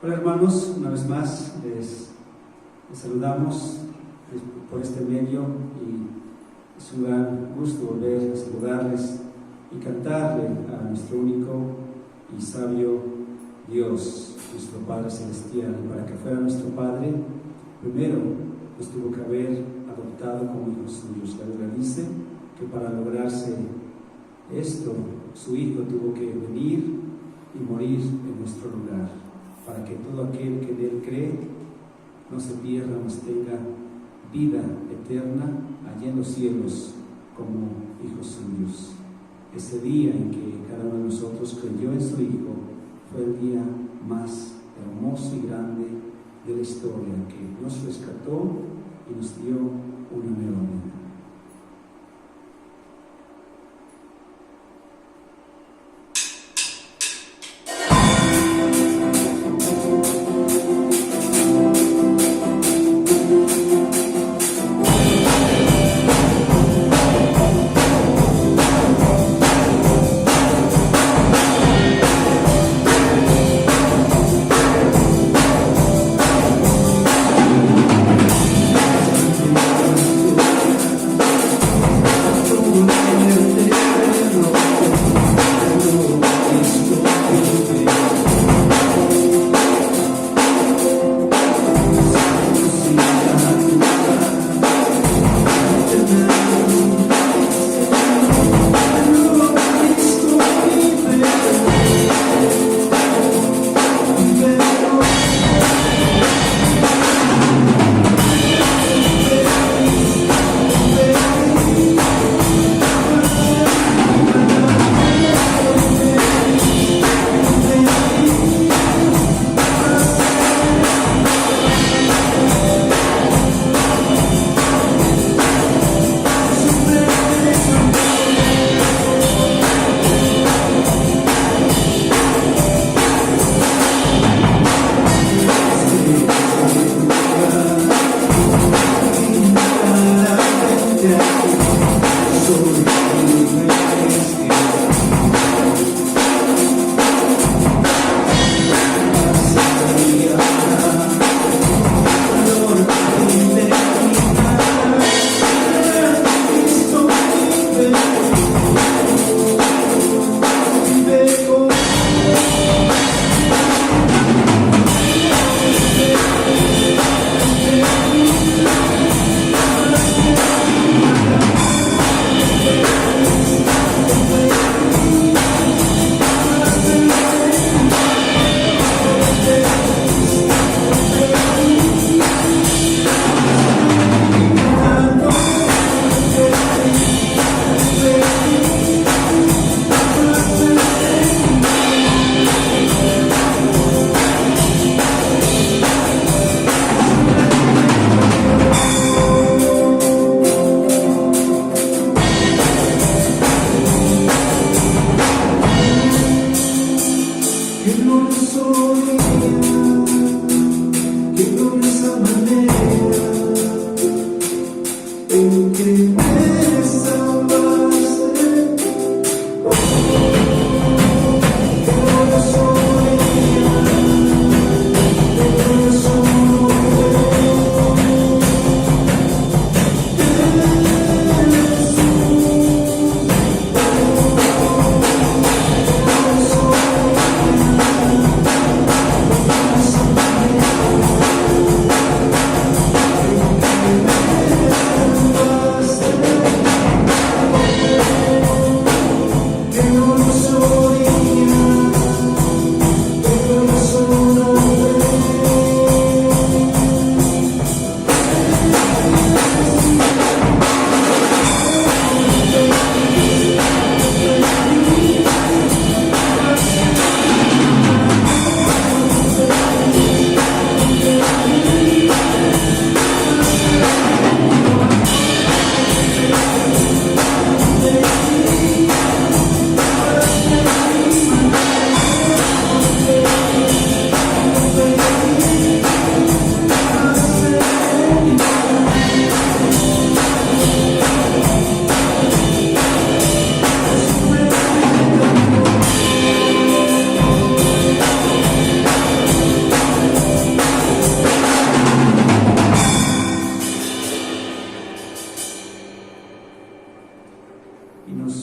Hola hermanos, una vez más les saludamos por este medio y es un gran gusto volver a saludarles y cantarle a nuestro único y sabio Dios, nuestro Padre Celestial. Para que fuera nuestro Padre, primero nos tuvo que haber adoptado como hijos suyos. La Biblia dice que para lograrse esto, su Hijo tuvo que venir y morir en nuestro lugar, para que todo aquel que en Él cree no se pierda, mas tenga vida eterna allá en los cielos como hijos suyos. Ese día en que cada uno de nosotros creyó en su Hijo fue el día más hermoso y grande de la historia, que nos rescató y nos dio una nueva vida.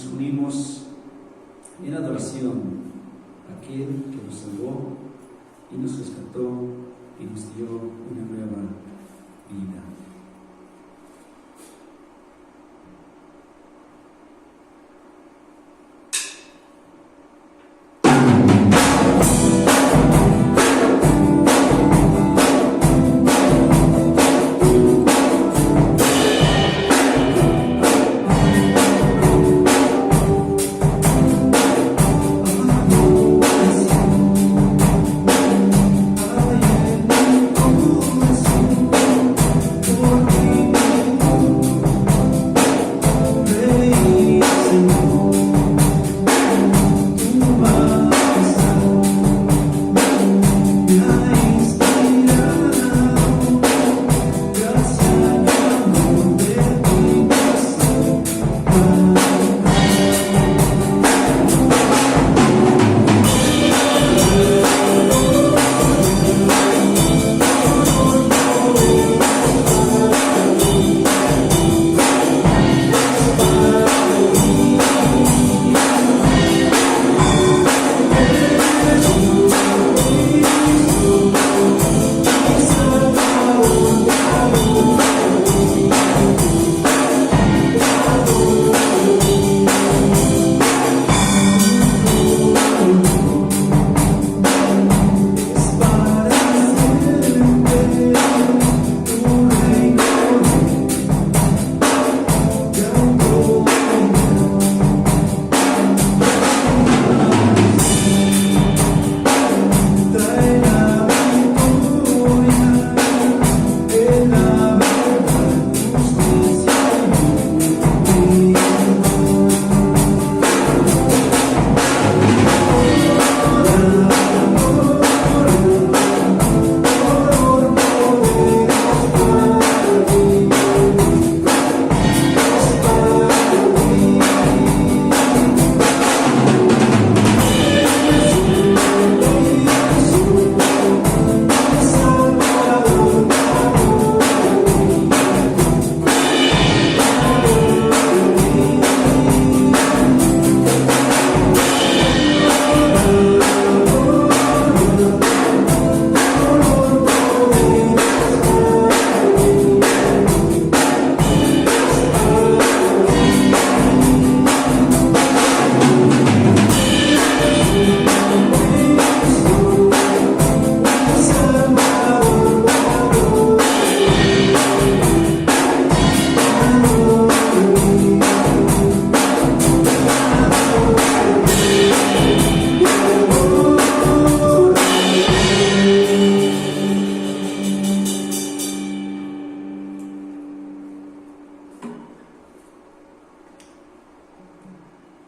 nos unimos en adoración a aquel que nos salvó y nos rescató y nos dio una nueva vida.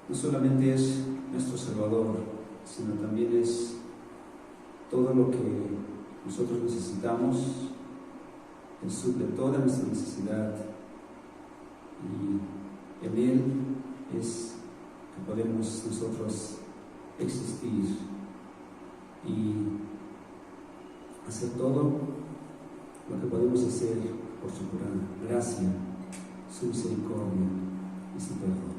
No solamente es nuestro Salvador, sino también es todo lo que nosotros necesitamos. Él suple toda nuestra necesidad y en Él es que podemos nosotros existir y hacer todo lo que podemos hacer por su gran gracia, su misericordia y su perdón.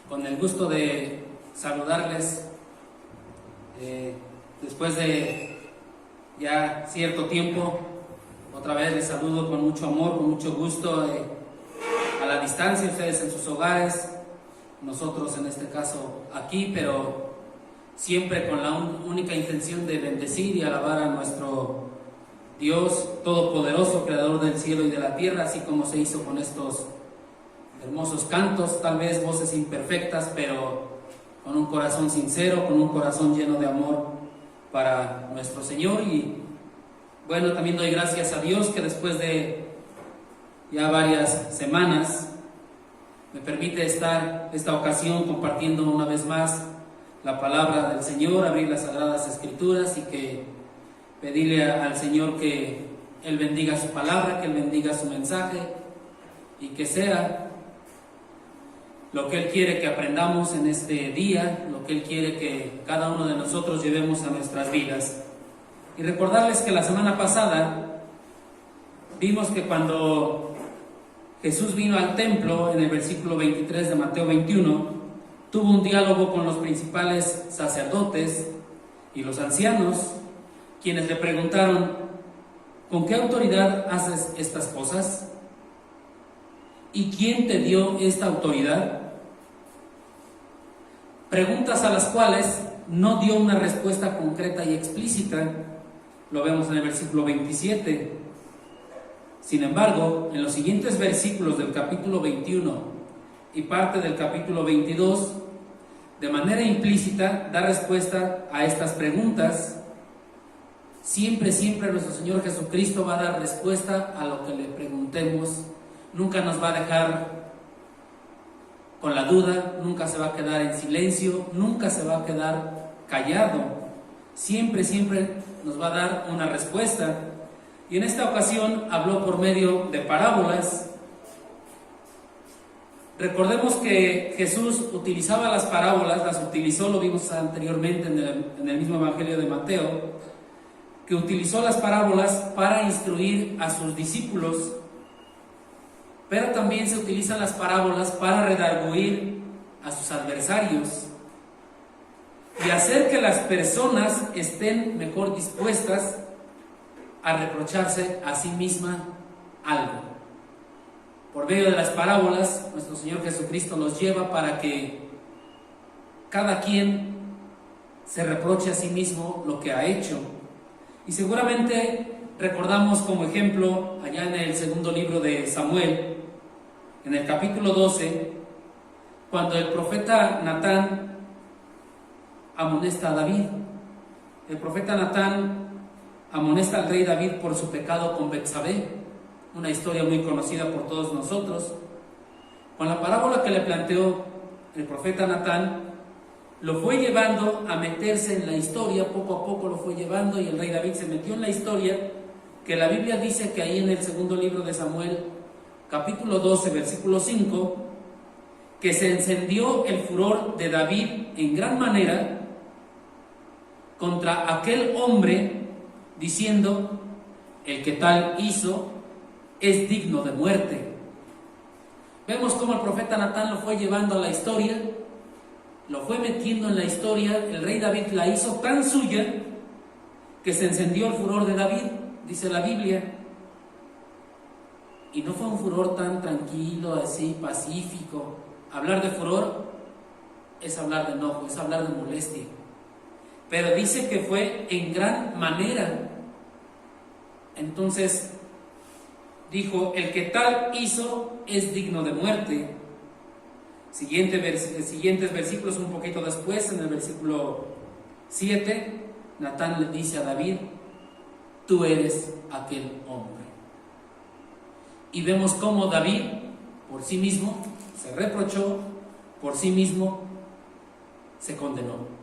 Con el gusto de saludarles después de ya cierto tiempo. Otra vez les saludo con mucho amor, con mucho gusto, a la distancia, ustedes en sus hogares, nosotros en este caso aquí, pero siempre con la única intención de bendecir y alabar a nuestro Dios Todopoderoso, Creador del cielo y de la tierra, así como se hizo con estos hermosos cantos, tal vez voces imperfectas, pero con un corazón sincero, con un corazón lleno de amor para nuestro Señor. Y bueno, también doy gracias a Dios que después de ya varias semanas me permite estar esta ocasión compartiendo una vez más la palabra del Señor, abrir las Sagradas Escrituras y que pedirle al Señor que Él bendiga su palabra, que Él bendiga su mensaje y que sea lo que Él quiere que aprendamos en este día, lo que Él quiere que cada uno de nosotros llevemos a nuestras vidas. Y recordarles que la semana pasada vimos que cuando Jesús vino al templo, en el versículo 23 de Mateo 21, tuvo un diálogo con los principales sacerdotes y los ancianos, quienes le preguntaron: ¿con qué autoridad haces estas cosas? ¿Y quién te dio esta autoridad? Preguntas a las cuales no dio una respuesta concreta y explícita. Lo vemos en el versículo 27. Sin embargo, en los siguientes versículos del capítulo 21 y parte del capítulo 22, de manera implícita da respuesta a estas preguntas. Siempre nuestro Señor Jesucristo va a dar respuesta a lo que le preguntemos. Nunca nos va a dejar con la duda, nunca se va a quedar en silencio, nunca se va a quedar callado. Siempre nos va a dar una respuesta. Y en esta ocasión habló por medio de parábolas. Recordemos que Jesús utilizaba las parábolas, las utilizó, lo vimos anteriormente en el mismo Evangelio de Mateo, que utilizó las parábolas para instruir a sus discípulos. Pero también se utilizan las parábolas para redarguir a sus adversarios y hacer que las personas estén mejor dispuestas a reprocharse a sí misma algo. Por medio de las parábolas, nuestro Señor Jesucristo los lleva para que cada quien se reproche a sí mismo lo que ha hecho. Y seguramente recordamos como ejemplo allá en el segundo libro de Samuel, en el capítulo 12, cuando el profeta Natán amonesta a David. El profeta Natán amonesta al rey David por su pecado con Betsabé, una historia muy conocida por todos nosotros. Con la parábola que le planteó el profeta Natán, lo fue llevando a meterse en la historia, poco a poco lo fue llevando, y el rey David se metió en la historia, que la Biblia dice que ahí en el segundo libro de Samuel, capítulo 12, versículo 5, que se encendió el furor de David en gran manera contra aquel hombre, diciendo: el que tal hizo es digno de muerte. Vemos cómo el profeta Natán lo fue llevando a la historia, lo fue metiendo en la historia. El rey David la hizo tan suya que se encendió el furor de David, dice la Biblia. Y no fue un furor tan tranquilo, así, pacífico. Hablar de furor es hablar de enojo, es hablar de molestia. Pero dice que fue en gran manera. Entonces dijo: el que tal hizo es digno de muerte. Siguientes versículos, un poquito después, en el versículo 7, Natán le dice a David: tú eres aquel hombre. Y vemos cómo David, por sí mismo, se reprochó, por sí mismo, se condenó.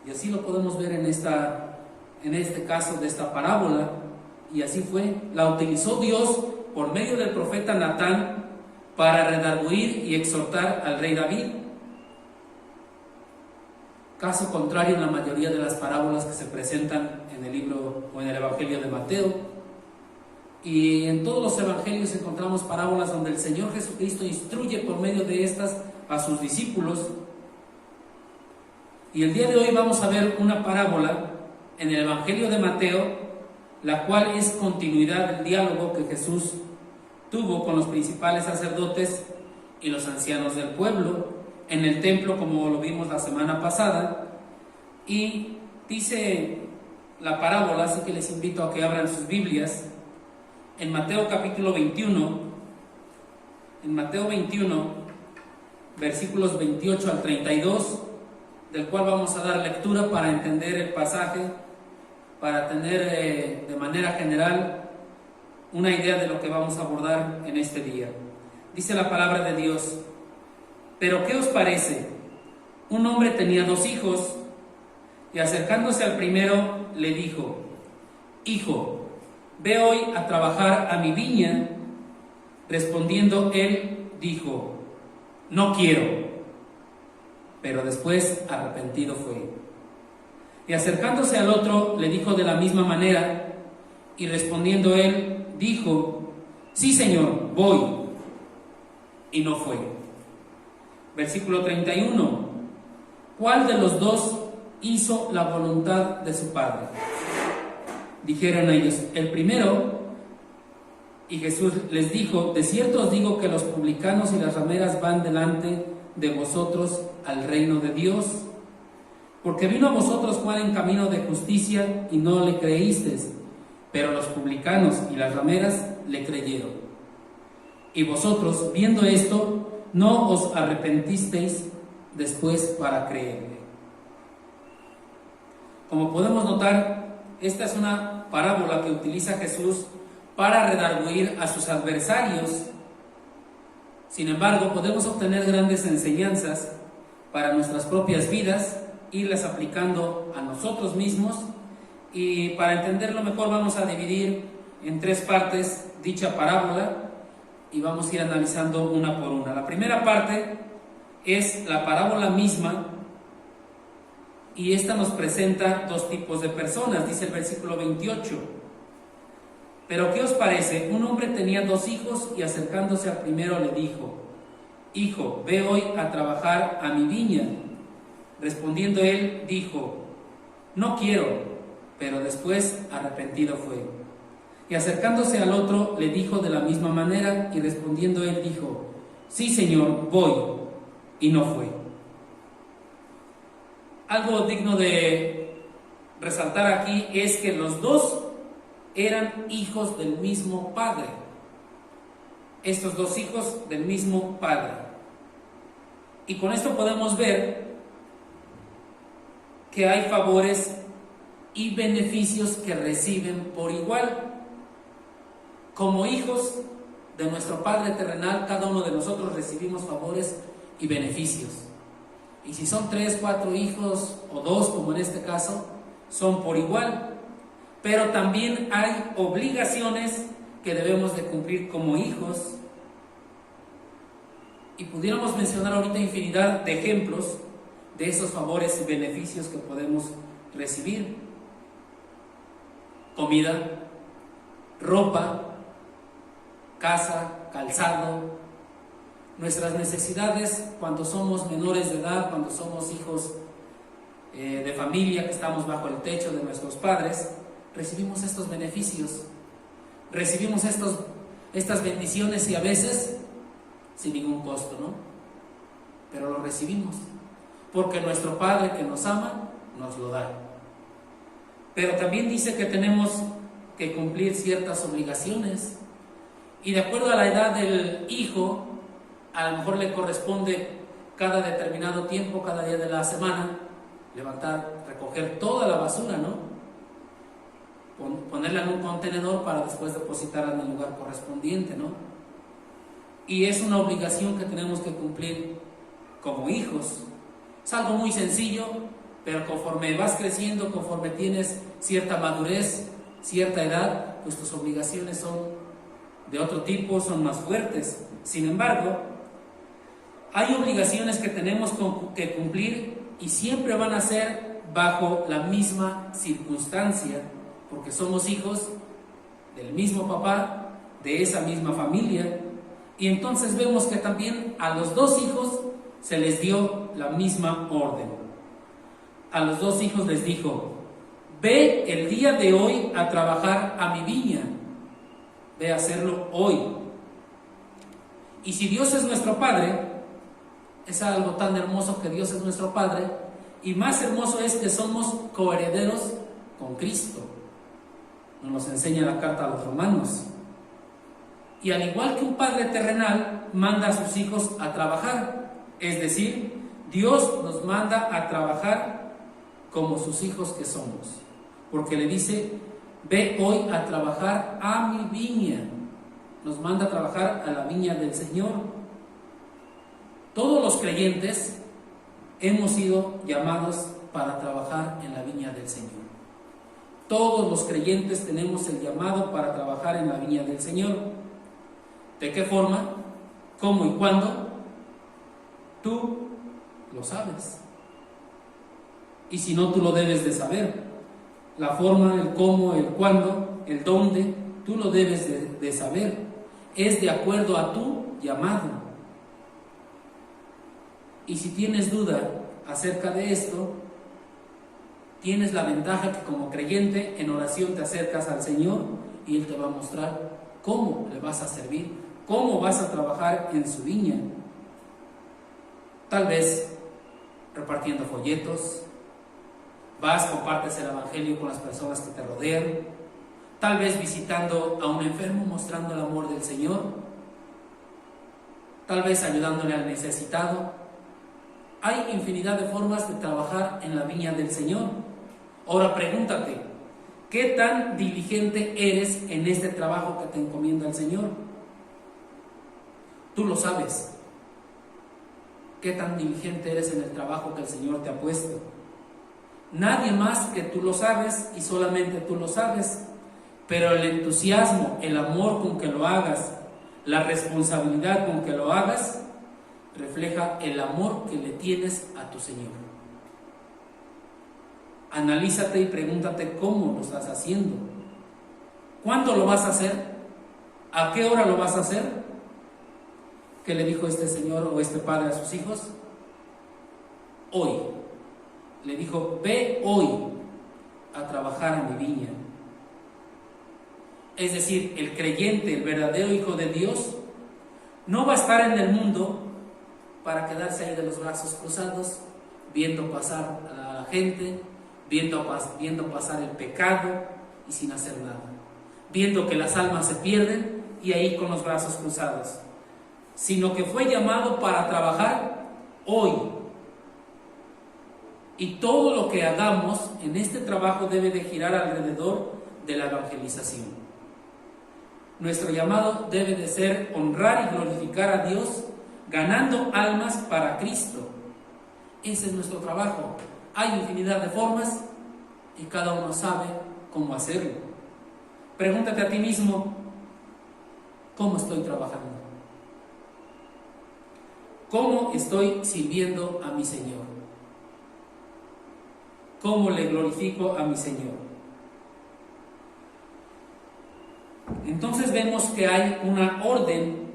Y así lo podemos ver en esta en este caso de esta parábola, y así fue, la utilizó Dios por medio del profeta Natán para redarguir y exhortar al rey David. Caso contrario en la mayoría de las parábolas que se presentan en el libro o en el Evangelio de Mateo. Y en todos los evangelios encontramos parábolas donde el Señor Jesucristo instruye por medio de estas a sus discípulos. Y el día de hoy vamos a ver una parábola en el Evangelio de Mateo, la cual es continuidad del diálogo que Jesús tuvo con los principales sacerdotes y los ancianos del pueblo en el templo, como lo vimos la semana pasada. Y dice la parábola, así que les invito a que abran sus Biblias en Mateo capítulo 21, en Mateo 21, versículos 28 al 32, del cual vamos a dar lectura para entender el pasaje, para tener de manera general una idea de lo que vamos a abordar en este día. Dice la palabra de Dios: ¿pero qué os parece? Un hombre tenía 2 hijos, y acercándose al primero le dijo: Hijo, ve hoy a trabajar a mi viña. Respondiendo él, dijo: No quiero. Pero después arrepentido fue. Y acercándose al otro le dijo de la misma manera, y respondiendo él, dijo: Sí, Señor, voy. Y no fue. Versículo 31. ¿Cuál de los 2 hizo la voluntad de su padre? Dijeron ellos: el primero. Y Jesús les dijo: de cierto os digo que los publicanos y las rameras van delante de vosotros al reino de Dios. Porque vino a vosotros Juan en camino de justicia y no le creísteis, pero los publicanos y las rameras le creyeron. Y vosotros, viendo esto, no os arrepentisteis después para creerle. Como podemos notar, esta es una parábola que utiliza Jesús para redarguir a sus adversarios. Sin embargo, podemos obtener grandes enseñanzas para nuestras propias vidas, irlas aplicando a nosotros mismos, y para entenderlo mejor vamos a dividir en 3 partes dicha parábola y vamos a ir analizando una por una. La primera parte es la parábola misma, y esta nos presenta 2 tipos de personas. Dice el versículo 28: ¿pero qué os parece? Un hombre tenía 2 hijos, y acercándose al primero le dijo: Hijo, ve hoy a trabajar a mi viña. Respondiendo él, dijo: No quiero. Pero después arrepentido fue. Y acercándose al otro le dijo de la misma manera, y respondiendo él dijo: Sí, Señor, voy. Y no fue. Algo digno de resaltar aquí es que los 2 eran hijos del mismo padre. Estos 2 hijos del mismo padre. Y con esto podemos ver que hay favores y beneficios que reciben por igual. Como hijos de nuestro Padre terrenal, cada uno de nosotros recibimos favores y beneficios. Y si son 3, 4 hijos o 2, como en este caso, son por igual. Pero también hay obligaciones que debemos de cumplir como hijos. Y pudiéramos mencionar ahorita infinidad de ejemplos de esos favores y beneficios que podemos recibir: comida, ropa, casa, calzado, nuestras necesidades cuando somos menores de edad, cuando somos hijos de familia, que estamos bajo el techo de nuestros padres, recibimos estos beneficios, recibimos estas bendiciones, y a veces sin ningún costo, ¿no? Pero lo recibimos porque nuestro Padre que nos ama nos lo da. Pero también dice que tenemos que cumplir ciertas obligaciones, y de acuerdo a la edad del hijo, a lo mejor le corresponde cada determinado tiempo, cada día de la semana, levantar, recoger toda la basura, ¿no? Ponerla en un contenedor para después depositarla en el lugar correspondiente, ¿no? Y es una obligación que tenemos que cumplir como hijos. Es algo muy sencillo, pero conforme vas creciendo, conforme tienes cierta madurez, cierta edad, pues tus obligaciones son de otro tipo, son más fuertes. Sin embargo, hay obligaciones que tenemos que cumplir y siempre van a ser bajo la misma circunstancia, porque somos hijos del mismo papá, de esa misma familia, y entonces vemos que también a los dos hijos se les dio la misma orden. A los dos hijos les dijo: ve el día de hoy a trabajar a mi viña, ve a hacerlo hoy. Y si Dios es nuestro Padre, es algo tan hermoso que Dios es nuestro Padre, y más hermoso es que somos coherederos con Cristo. Nos enseña la carta a los Romanos. Y al igual que un padre terrenal manda a sus hijos a trabajar, es decir, Dios nos manda a trabajar como sus hijos que somos, porque le dice: ve hoy a trabajar a mi viña. Nos manda a trabajar a la viña del Señor. Todos los creyentes hemos sido llamados para trabajar en la viña del Señor. Todos los creyentes tenemos el llamado para trabajar en la viña del Señor. ¿De qué forma? ¿Cómo y cuándo? Tú lo sabes. Y si no, tú lo debes de saber. La forma, el cómo, el cuándo, el dónde, tú lo debes de saber. Es de acuerdo a tu llamado. Y si tienes duda acerca de esto, tienes la ventaja que como creyente en oración te acercas al Señor y Él te va a mostrar cómo le vas a servir, cómo vas a trabajar en su viña. Tal vez repartiendo folletos, compartes el evangelio con las personas que te rodean, tal vez visitando a un enfermo, mostrando el amor del Señor, tal vez ayudándole al necesitado. Hay infinidad de formas de trabajar en la viña del Señor. Ahora pregúntate: ¿qué tan diligente eres en este trabajo que te encomienda el Señor? Tú lo sabes. ¿Qué tan diligente eres en el trabajo que el Señor te ha puesto? Nadie más que tú lo sabes, y solamente tú lo sabes. Pero el entusiasmo, el amor con que lo hagas, la responsabilidad con que lo hagas, refleja el amor que le tienes a tu Señor. Analízate y pregúntate cómo lo estás haciendo. ¿Cuándo lo vas a hacer? ¿A qué hora lo vas a hacer? ¿Qué le dijo este señor o este padre a sus hijos? Hoy. Le dijo: ve hoy a trabajar a mi viña. Es decir, el creyente, el verdadero hijo de Dios, no va a estar en el mundo para quedarse ahí de los brazos cruzados, viendo pasar a la gente, viendo pasar el pecado y sin hacer nada, viendo que las almas se pierden y ahí con los brazos cruzados, sino que fue llamado para trabajar hoy. Y todo lo que hagamos en este trabajo debe de girar alrededor de la evangelización. Nuestro llamado debe de ser honrar y glorificar a Dios, ganando almas para Cristo. Ese es nuestro trabajo. Hay infinidad de formas y cada uno sabe cómo hacerlo. Pregúntate a ti mismo: ¿cómo estoy trabajando? ¿Cómo estoy sirviendo a mi Señor? ¿Cómo le glorifico a mi Señor? Entonces vemos que hay una orden,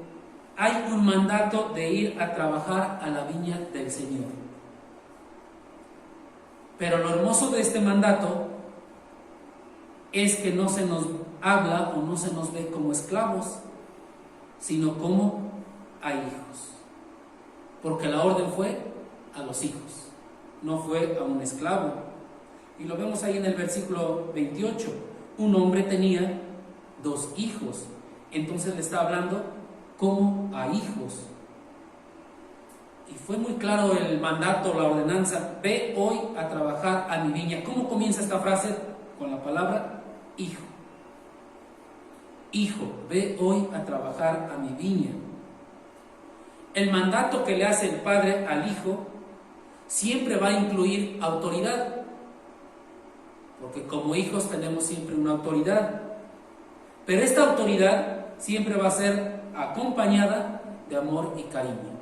hay un mandato de ir a trabajar a la viña del Señor. Pero lo hermoso de este mandato es que no se nos habla o no se nos ve como esclavos, sino como a hijos. Porque la orden fue a los hijos, no fue a un esclavo. Y lo vemos ahí en el versículo 28. Un hombre tenía 2 hijos. Entonces le está hablando como a hijos. Y fue muy claro el mandato, la ordenanza: ve hoy a trabajar a mi viña. ¿Cómo comienza esta frase? Con la palabra hijo. Hijo, ve hoy a trabajar a mi viña. El mandato que le hace el padre al hijo siempre va a incluir autoridad, porque como hijos tenemos siempre una autoridad, pero esta autoridad siempre va a ser acompañada de amor y cariño,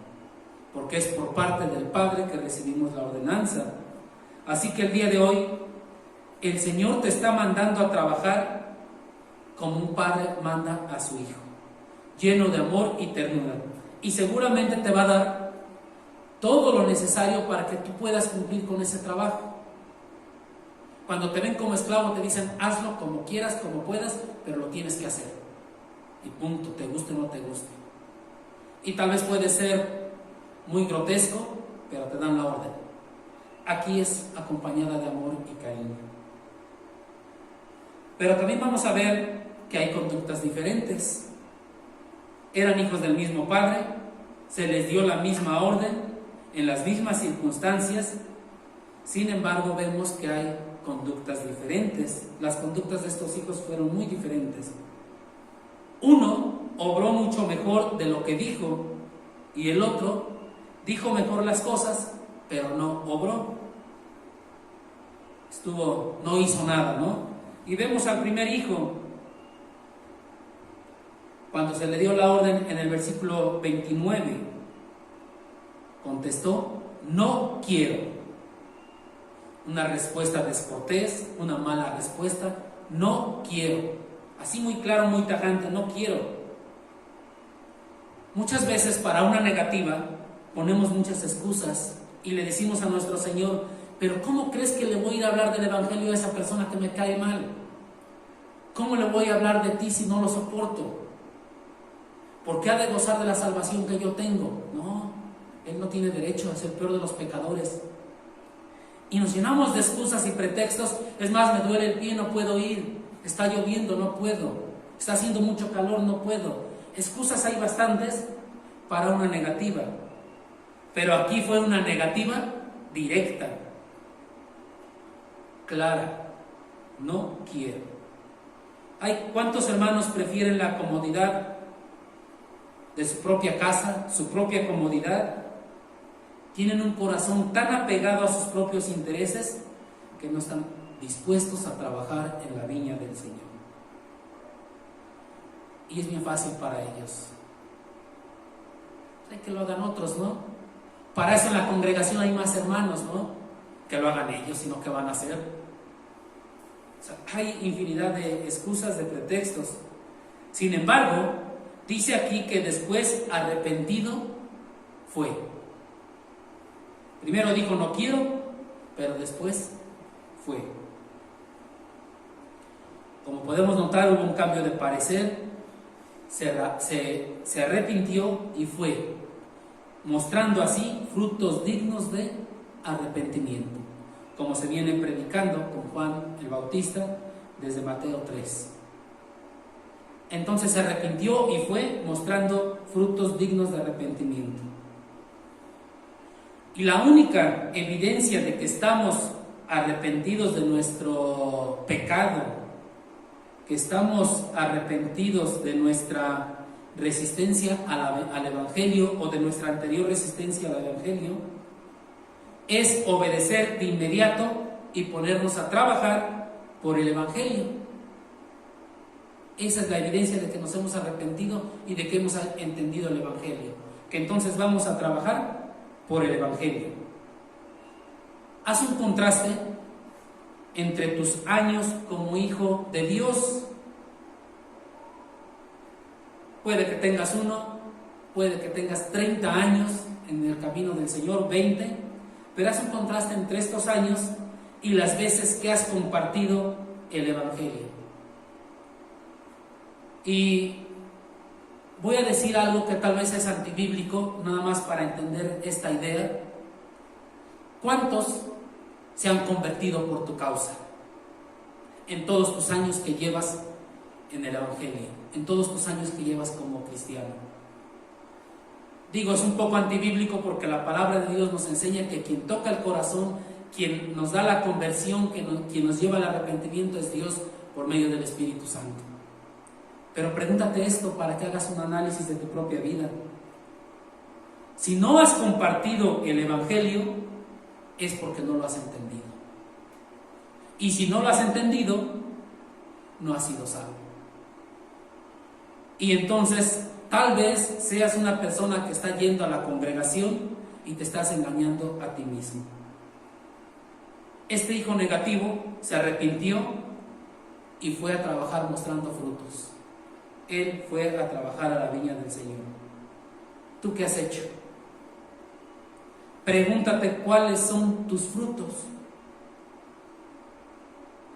porque es por parte del Padre que recibimos la ordenanza. Así que el día de hoy el Señor te está mandando a trabajar como un padre manda a su hijo, lleno de amor y ternura, y seguramente te va a dar todo lo necesario para que tú puedas cumplir con ese trabajo. Cuando te ven como esclavo te dicen hazlo como quieras, como puedas, pero lo tienes que hacer y punto, te guste o no te guste. Y tal vez puede ser muy grotesco, pero te dan la orden. Aquí es acompañada de amor y cariño. Pero también vamos a ver que hay conductas diferentes. Eran hijos del mismo padre, se les dio la misma orden, en las mismas circunstancias. Sin embargo, vemos que hay conductas diferentes. Las conductas de estos hijos fueron muy diferentes. Uno obró mucho mejor de lo que dijo, y el otro dijo mejor las cosas, pero no obró. No hizo nada, ¿no? Y vemos al primer hijo, cuando se le dio la orden en el versículo 29, contestó, no quiero. Una respuesta descortés, una mala respuesta, no quiero. Así muy claro, muy tajante, no quiero. Muchas veces para una negativa ponemos muchas excusas y le decimos a nuestro Señor, pero ¿cómo crees que le voy a ir a hablar del Evangelio a esa persona que me cae mal? ¿Cómo le voy a hablar de ti si no lo soporto? ¿Por qué ha de gozar de la salvación que yo tengo? No, él no tiene derecho a ser peor de los pecadores. Y nos llenamos de excusas y pretextos. Es más, me duele el pie, no puedo ir. Está lloviendo, no puedo. Está haciendo mucho calor, no puedo. Excusas hay bastantes para una negativa. Pero aquí fue una negativa directa, clara. No quiero. ¿Cuántos hermanos prefieren la comodidad de su propia casa, su propia comodidad? Tienen un corazón tan apegado a sus propios intereses que no están dispuestos a trabajar en la viña del Señor. Y es bien fácil para ellos. Hay que lo hagan otros, ¿no? Para eso en la congregación hay más hermanos, ¿no? Que lo hagan ellos, sino que van a hacer. O sea, hay infinidad de excusas, de pretextos. Sin embargo, dice aquí que después arrepentido fue. Primero dijo no quiero, pero después fue. Como podemos notar, hubo un cambio de parecer, se arrepintió y fue, mostrando así frutos dignos de arrepentimiento, como se viene predicando con Juan el Bautista desde Mateo 3. Entonces se arrepintió y fue, mostrando frutos dignos de arrepentimiento. Y la única evidencia de que estamos arrepentidos de nuestro pecado, que estamos arrepentidos de nuestra resistencia al Evangelio o de nuestra anterior resistencia al Evangelio, es obedecer de inmediato y ponernos a trabajar por el Evangelio. Esa es la evidencia de que nos hemos arrepentido y de que hemos entendido el Evangelio, que entonces vamos a trabajar por el Evangelio. Haz un contraste entre tus años como hijo de Dios. Puede que tengas 1, puede que tengas 30 años en el camino del Señor, 20, pero haz un contraste entre estos años y las veces que has compartido el Evangelio. Y voy a decir algo que tal vez es antibíblico, nada más para entender esta idea. ¿Cuántos se han convertido por tu causa en todos tus años que llevas en el Evangelio, en todos tus años que llevas como cristiano? Digo, es un poco antibíblico porque la palabra de Dios nos enseña que quien toca el corazón, quien nos da la conversión, quien nos lleva al arrepentimiento es Dios por medio del Espíritu Santo. Pero pregúntate esto para que hagas un análisis de tu propia vida. Si no has compartido el Evangelio, es porque no lo has entendido. Y si no lo has entendido, no has sido salvo. Y entonces, tal vez seas una persona que está yendo a la congregación y te estás engañando a ti mismo. Este hijo negativo se arrepintió y fue a trabajar mostrando frutos. Él fue a trabajar a la viña del Señor. ¿Tú qué has hecho? Pregúntate cuáles son tus frutos.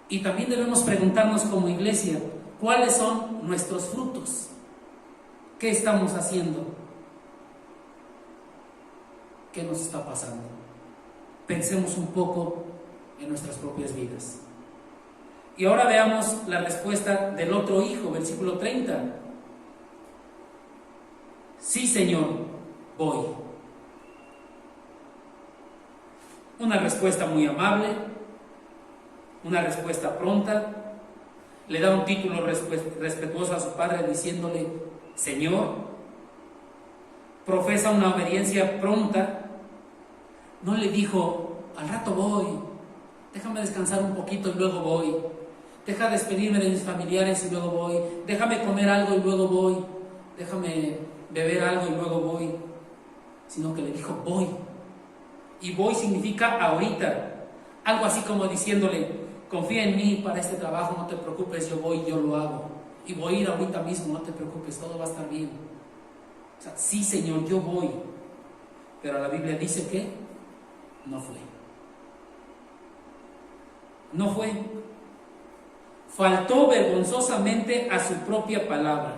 Y también debemos preguntarnos como iglesia, ¿cuáles son nuestros frutos? ¿Qué estamos haciendo? ¿Qué nos está pasando? Pensemos un poco en nuestras propias vidas. Y ahora veamos la respuesta del otro hijo, versículo 30. Sí, Señor, voy. Una respuesta muy amable, una respuesta pronta. Le da un título respetuoso a su padre diciéndole Señor. Profesa una obediencia pronta. No le dijo, al rato voy, déjame descansar un poquito y luego voy, deja despedirme de mis familiares y luego voy, déjame comer algo y luego voy, déjame beber algo y luego voy, sino que le dijo voy. Y voy significa ahorita, algo así como diciéndole, confía en mí para este trabajo, no te preocupes, yo voy, yo lo hago, y voy a ir ahorita mismo, no te preocupes, todo va a estar bien. O sea, sí, Señor, yo voy, pero la Biblia dice que no fue. No fue. Faltó vergonzosamente a su propia palabra.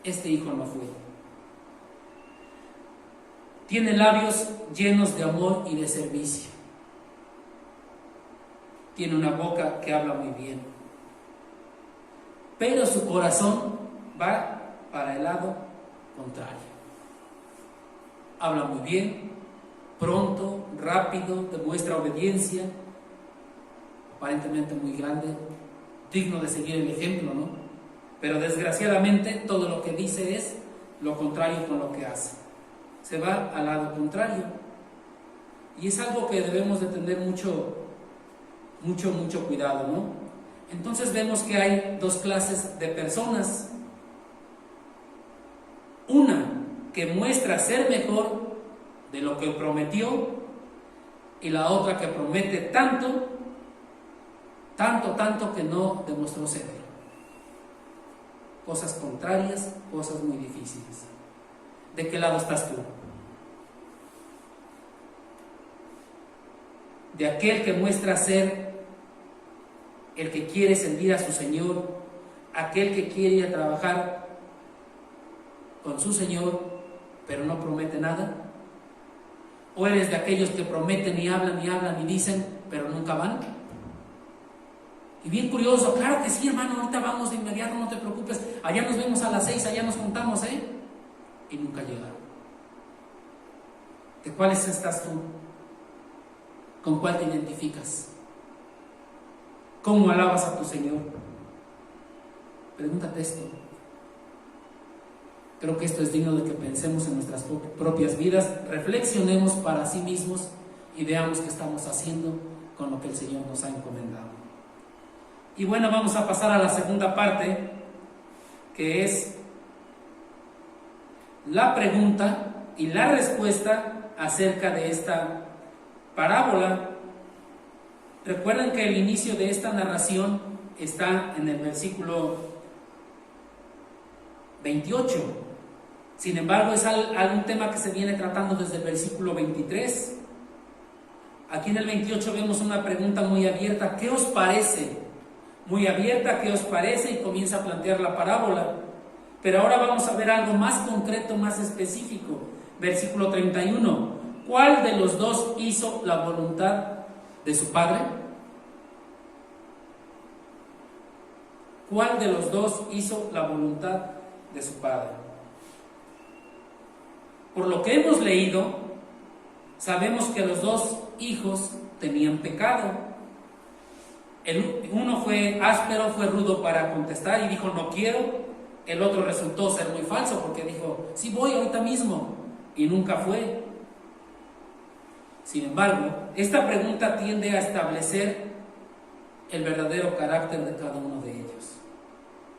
Este hijo no fue. Tiene labios llenos de amor y de servicio. Tiene una boca que habla muy bien. Pero su corazón va para el lado contrario. Habla muy bien, pronto, rápido, demuestra obediencia, aparentemente muy grande, digno de seguir el ejemplo, ¿no? Pero desgraciadamente todo lo que dice es lo contrario con lo que hace. Se va al lado contrario. Y es algo que debemos de tener mucho cuidado, ¿no? Entonces vemos que hay dos clases de personas. Una que muestra ser mejor de lo que prometió, y la otra que promete tanto que no demostró ser. Cosas contrarias, cosas muy difíciles. ¿De qué lado estás tú? ¿De aquel que muestra ser el que quiere servir a su Señor, aquel que quiere ir a trabajar con su Señor, pero no promete nada? ¿O eres de aquellos que prometen y hablan y dicen, pero nunca van? Y bien curioso, claro que sí, hermano, ahorita vamos de inmediato, no te preocupes, allá nos vemos a las 6, allá nos juntamos, y nunca llegaron. ¿De cuáles estás tú? ¿Con cuál te identificas? ¿Cómo alabas a tu Señor? Pregúntate esto. Creo que esto es digno de que pensemos en nuestras propias vidas, reflexionemos para sí mismos y veamos qué estamos haciendo con lo que el Señor nos ha encomendado. Y bueno, vamos a pasar a la segunda parte, que es la pregunta y la respuesta acerca de esta parábola. Recuerden que el inicio de esta narración está en el versículo 28. Sin embargo, es algún tema que se viene tratando desde el versículo 23. Aquí en el 28 vemos una pregunta muy abierta. ¿Qué os parece? Muy abierta, ¿qué os parece? Y comienza a plantear la parábola. Pero ahora vamos a ver algo más concreto, más específico. Versículo 31. ¿Cuál de los dos hizo la voluntad de su padre? ¿Cuál de los dos hizo la voluntad de su padre? Por lo que hemos leído, sabemos que los dos hijos tenían pecado. El uno fue áspero, fue rudo para contestar y dijo no quiero. El otro resultó ser muy falso porque dijo sí voy ahorita mismo, y nunca fue. Sin embargo, esta pregunta tiende a establecer el verdadero carácter de cada uno de ellos,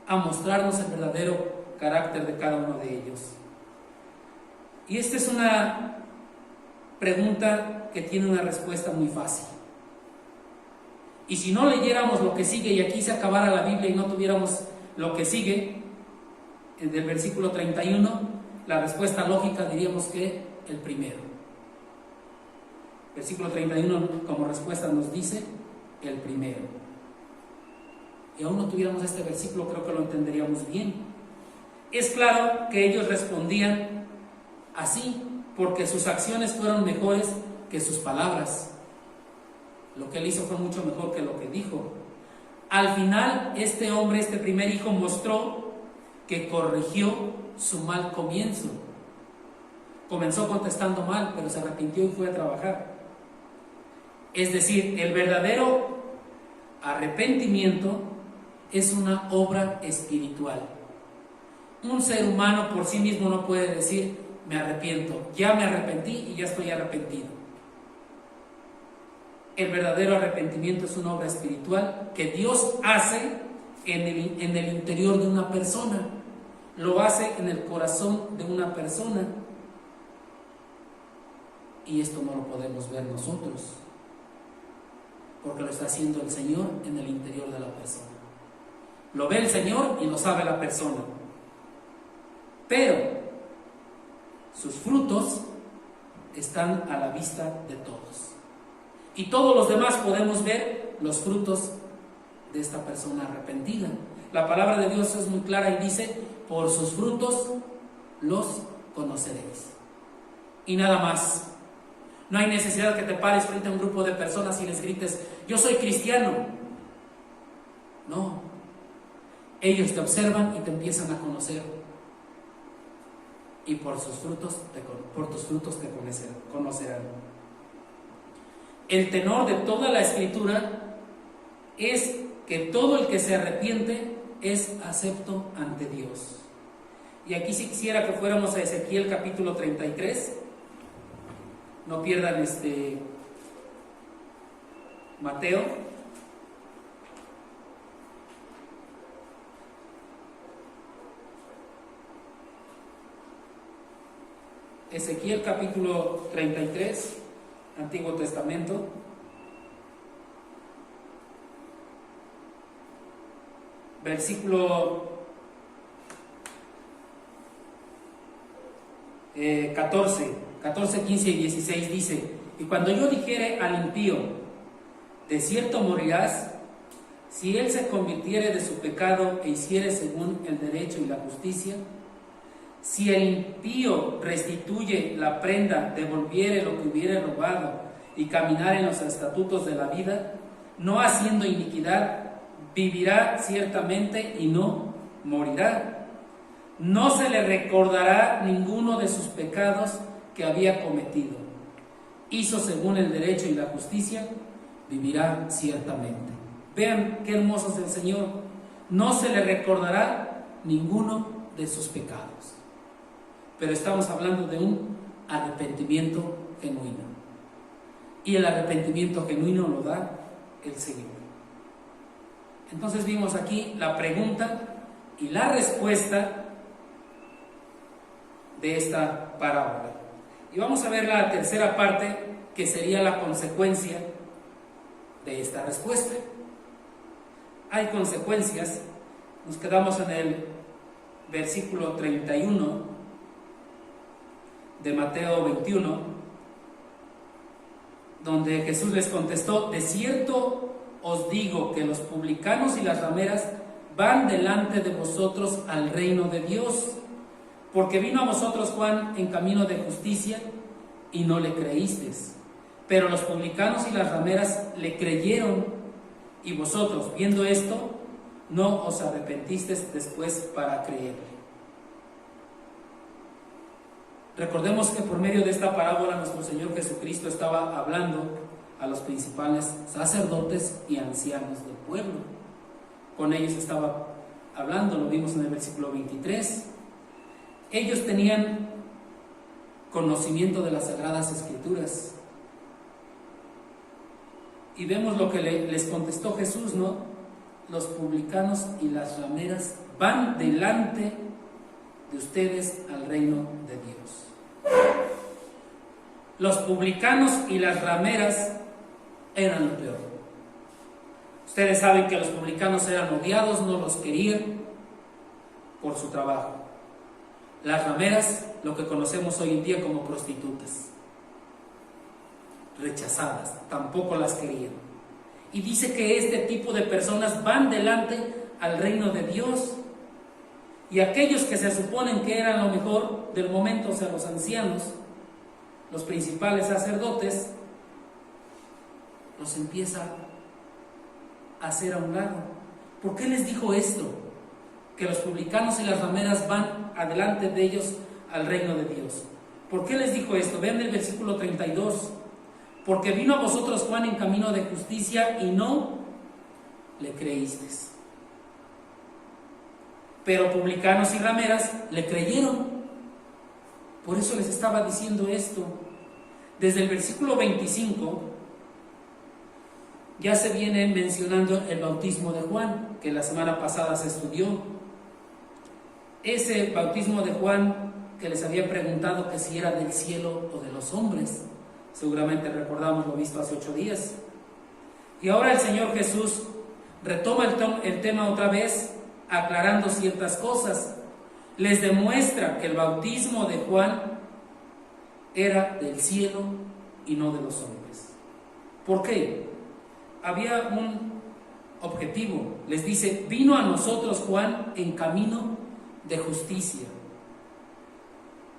a mostrarnos el verdadero carácter de cada uno de ellos. Y esta es una pregunta que tiene una respuesta muy fácil. Y si no leyéramos lo que sigue y aquí se acabara la Biblia y no tuviéramos lo que sigue, del versículo 31, la respuesta lógica diríamos que el primero. Versículo 31 como respuesta nos dice el primero. Y aún no tuviéramos este versículo, creo que lo entenderíamos bien. Es claro que ellos respondían así porque sus acciones fueron mejores que sus palabras. Lo que él hizo fue mucho mejor que lo que dijo. Al final, este hombre, este primer hijo, mostró que corrigió su mal comienzo. Comenzó contestando mal, pero se arrepintió y fue a trabajar. Es decir, el verdadero arrepentimiento es una obra espiritual. Un ser humano por sí mismo no puede decir, me arrepiento, ya me arrepentí y ya estoy arrepentido. El verdadero arrepentimiento es una obra espiritual que Dios hace en el interior de una persona. Lo hace en el corazón de una persona. Y esto no lo podemos ver nosotros, porque lo está haciendo el Señor en el interior de la persona. Lo ve el Señor y lo sabe la persona. Pero sus frutos están a la vista de todos. Y todos los demás podemos ver los frutos de esta persona arrepentida. La palabra de Dios es muy clara y dice, por sus frutos los conoceréis. Y nada más. No hay necesidad que te pares frente a un grupo de personas y les grites, yo soy cristiano. No. Ellos te observan y te empiezan a conocer. Y por tus frutos te conocerán. El tenor de toda la Escritura es que todo el que se arrepiente es acepto ante Dios. Y aquí sí quisiera que fuéramos a Ezequiel capítulo 33. No pierdan Mateo. Ezequiel capítulo 33, Antiguo Testamento. Versículo 14, 15 y 16 dice, y cuando yo dijere al impío, de cierto morirás, si él se convirtiere de su pecado e hiciere según el derecho y la justicia, si el impío restituye la prenda, devolviere lo que hubiere robado y caminar en los estatutos de la vida, no haciendo iniquidad, vivirá ciertamente y no morirá. No se le recordará ninguno de sus pecados que había cometido. Hizo según el derecho y la justicia, vivirá ciertamente. Vean qué hermoso es el Señor. No se le recordará ninguno de sus pecados. Pero estamos hablando de un arrepentimiento genuino. Y el arrepentimiento genuino lo da el Señor. Entonces vimos aquí la pregunta y la respuesta de esta parábola. Y vamos a ver la tercera parte, que sería la consecuencia de esta respuesta. Hay consecuencias. Nos quedamos en el versículo 31 de Mateo 21, donde Jesús les contestó, de cierto os digo que los publicanos y las rameras van delante de vosotros al reino de Dios, porque vino a vosotros Juan en camino de justicia y no le creísteis, pero los publicanos y las rameras le creyeron, y vosotros, viendo esto, no os arrepentisteis después para creerle. Recordemos que por medio de esta parábola nuestro Señor Jesucristo estaba hablando a los principales sacerdotes y ancianos del pueblo. Con ellos estaba hablando, lo vimos en el versículo 23. Ellos tenían conocimiento de las Sagradas Escrituras, Y vemos lo que les contestó Jesús, ¿no? Los publicanos y las rameras van delante de ustedes al reino de Dios. Los publicanos y las rameras eran lo peor. Ustedes saben que los publicanos eran odiados, no los querían por su trabajo. Las rameras, lo que conocemos hoy en día como prostitutas, rechazadas, tampoco las querían. Y dice que este tipo de personas van delante al reino de Dios. Y aquellos que se suponen que eran lo mejor del momento, o sea, los ancianos, los principales sacerdotes, los empieza a hacer a un lado. ¿Por qué les dijo esto? Que los publicanos y las rameras van adelante de ellos al reino de Dios. ¿Por qué les dijo esto? Vean el versículo 32. Porque vino a vosotros Juan en camino de justicia y no le creísteis. Pero publicanos y rameras le creyeron. Por eso les estaba diciendo esto. Desde el versículo 25 ya se viene mencionando el bautismo de Juan, que la semana pasada se estudió. Ese bautismo de Juan que les había preguntado que si era del cielo o de los hombres. Seguramente recordamos lo visto hace 8 días. Y ahora el Señor Jesús retoma el tema otra vez, aclarando ciertas cosas. Les demuestra que el bautismo de Juan era del cielo y no de los hombres. ¿Por qué? Había un objetivo. Les dice, vino a nosotros Juan en camino de justicia.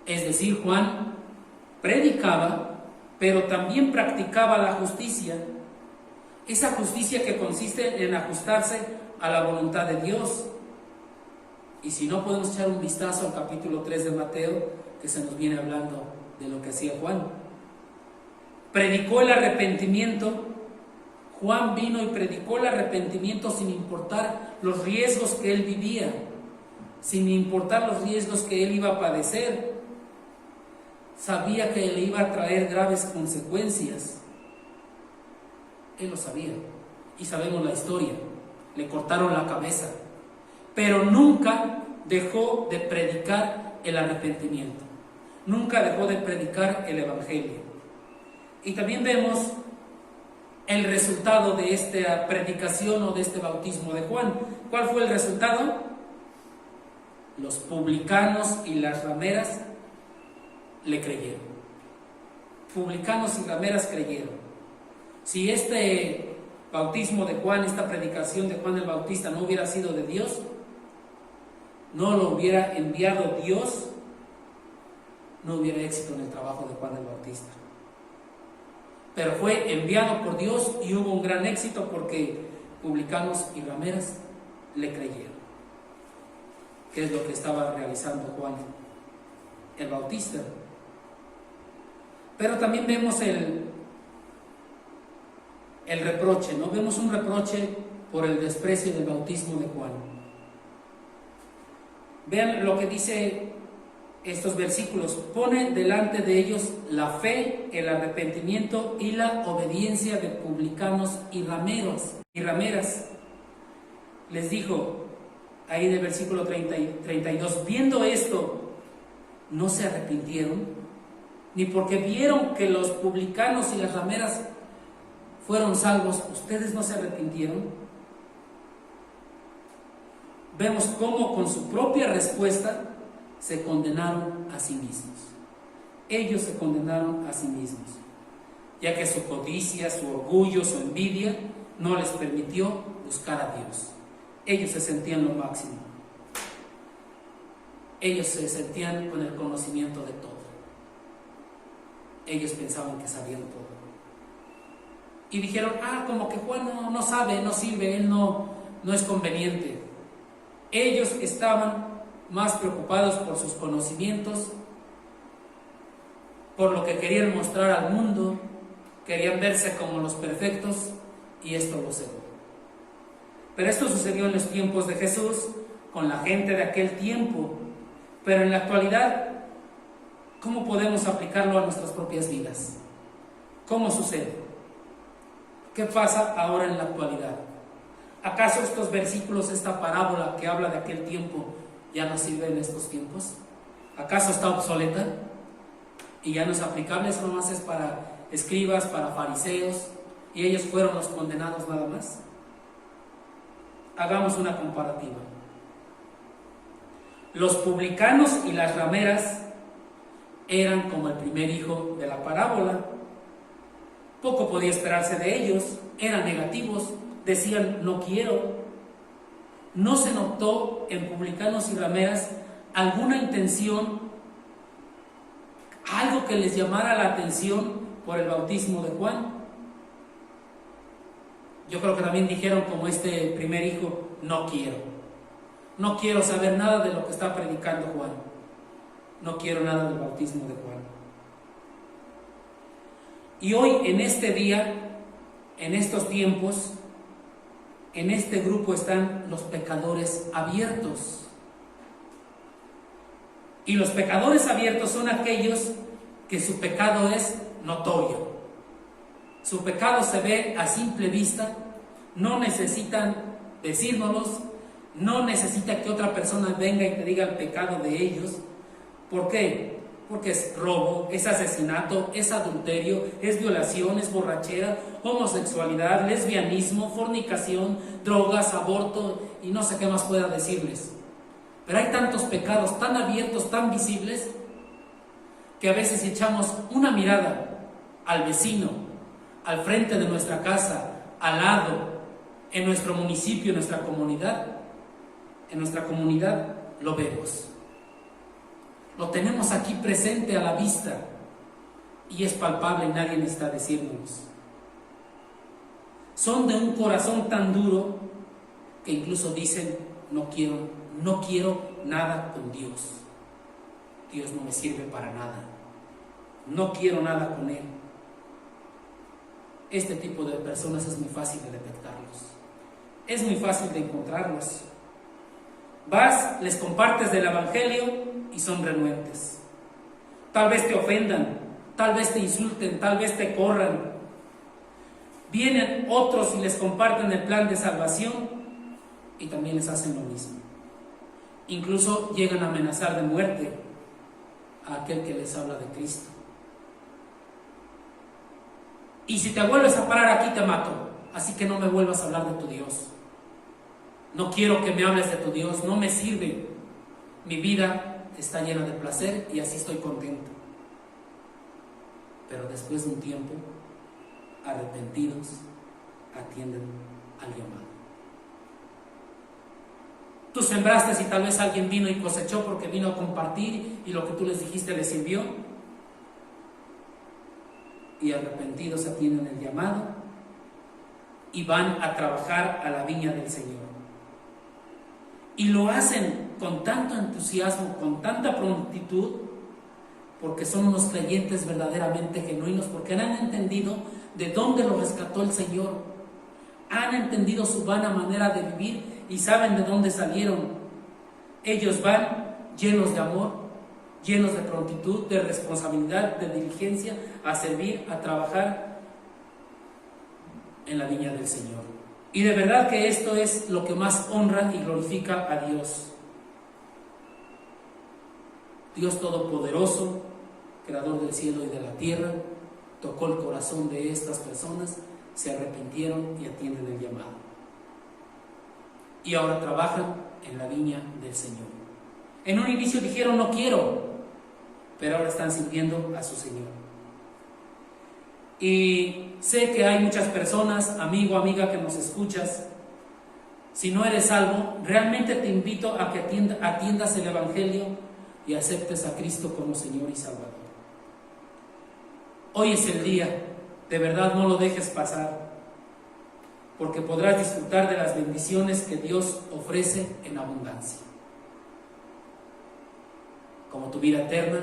Es decir, Juan predicaba, pero también practicaba la justicia. Esa justicia que consiste en ajustarse a la voluntad de Dios. Y si no, podemos echar un vistazo al capítulo 3 de Mateo, que se nos viene hablando de lo que hacía Juan. Predicó el arrepentimiento. Juan vino y predicó el arrepentimiento sin importar los riesgos que él vivía, sin importar los riesgos que él iba a padecer. Sabía que le iba a traer graves consecuencias. Él lo sabía. Y sabemos la historia. Le cortaron la cabeza. Pero nunca dejó de predicar el arrepentimiento. Nunca dejó de predicar el evangelio. Y también vemos el resultado de esta predicación o de este bautismo de Juan. ¿Cuál fue el resultado? Los publicanos y las rameras le creyeron. Publicanos y rameras creyeron. Si este bautismo de Juan, esta predicación de Juan el Bautista no hubiera sido de Dios, no lo hubiera enviado Dios, no hubiera éxito en el trabajo de Juan el Bautista. Pero fue enviado por Dios y hubo un gran éxito porque publicanos y rameras le creyeron. ¿Qué es lo que estaba realizando Juan el Bautista? Pero también vemos el reproche, ¿no? Vemos un reproche por el desprecio del bautismo de Juan. Vean lo que dice estos versículos. Pone delante de ellos la fe, el arrepentimiento y la obediencia de publicanos y rameras. Les dijo, ahí del versículo 32, viendo esto, no se arrepintieron, ni porque vieron que los publicanos y las rameras fueron salvos, ustedes no se arrepintieron. Vemos cómo con su propia respuesta se condenaron a sí mismos. Ellos se condenaron a sí mismos, ya que su codicia, su orgullo, su envidia no les permitió buscar a Dios. Ellos se sentían lo máximo. Ellos se sentían con el conocimiento de todo. Ellos pensaban que sabían todo. Y dijeron, como que Juan no sabe, no sirve, él no es conveniente. Ellos estaban más preocupados por sus conocimientos, por lo que querían mostrar al mundo, querían verse como los perfectos, y esto lo cegó. Pero esto sucedió en los tiempos de Jesús, con la gente de aquel tiempo. Pero en la actualidad, ¿cómo podemos aplicarlo a nuestras propias vidas? ¿Cómo sucede? ¿Qué pasa ahora en la actualidad? ¿Acaso estos versículos, esta parábola que habla de aquel tiempo, ya no sirve en estos tiempos? ¿Acaso está obsoleta? Y ya no es aplicable, eso nomás es para escribas, para fariseos, y ellos fueron los condenados nada más. Hagamos una comparativa. Los publicanos y las rameras eran como el primer hijo de la parábola. Poco podía esperarse de ellos, eran negativos, decían no quiero. No se notó en publicanos y rameras alguna intención, algo que les llamara la atención por el bautismo de Juan. Yo creo que también dijeron como este primer hijo, no quiero saber nada de lo que está predicando Juan, no quiero nada del bautismo de Juan. Y hoy, en este día, en estos tiempos, en este grupo están los pecadores abiertos. Y los pecadores abiertos son aquellos que su pecado es notorio. Su pecado se ve a simple vista, no necesitan decírnoslos, no necesita que otra persona venga y te diga el pecado de ellos. ¿Por qué? Porque es robo, es asesinato, es adulterio, es violación, es borrachera, homosexualidad, lesbianismo, fornicación, drogas, aborto y no sé qué más pueda decirles. Pero hay tantos pecados tan abiertos, tan visibles, que a veces echamos una mirada al vecino, al frente de nuestra casa, al lado, en nuestro municipio, en nuestra comunidad. En nuestra comunidad lo vemos. Lo tenemos aquí presente a la vista y es palpable y nadie necesita decírnoslos. Son de un corazón tan duro que incluso dicen, no quiero nada con Dios. Dios no me sirve para nada. No quiero nada con Él. Este tipo de personas es muy fácil de detectarlos. Es muy fácil de encontrarlos. Vas, les compartes del Evangelio y son renuentes. Tal vez te ofendan, tal vez te insulten, tal vez te corran. Vienen otros y les comparten el plan de salvación y también les hacen lo mismo. Incluso llegan a amenazar de muerte a aquel que les habla de Cristo. Y si te vuelves a parar aquí te mato, así que no me vuelvas a hablar de tu Dios. No quiero que me hables de tu Dios, no me sirve. Mi vida está llena de placer y así estoy contento. Pero después de un tiempo, arrepentidos, atienden al llamado. Tú sembraste y tal vez alguien vino y cosechó porque vino a compartir y lo que tú les dijiste les sirvió. Y arrepentidos atienden el llamado y van a trabajar a la viña del Señor. Y lo hacen con tanto entusiasmo, con tanta prontitud, porque son unos creyentes verdaderamente genuinos, porque han entendido de dónde los rescató el Señor, han entendido su vana manera de vivir y saben de dónde salieron. Ellos van llenos de amor, llenos de prontitud, de responsabilidad, de diligencia, a servir, a trabajar en la viña del Señor. Y de verdad que esto es lo que más honra y glorifica a Dios. Dios Todopoderoso, Creador del cielo y de la tierra, tocó el corazón de estas personas, se arrepintieron y atienden el llamado. Y ahora trabajan en la viña del Señor. En un inicio dijeron no quiero, pero ahora están sirviendo a su Señor. Y sé que hay muchas personas, amigo, amiga, que nos escuchas. Si no eres salvo, realmente te invito a que atiendas el Evangelio y aceptes a Cristo como Señor y Salvador. Hoy es el día, de verdad no lo dejes pasar, porque podrás disfrutar de las bendiciones que Dios ofrece en abundancia. Como tu vida eterna,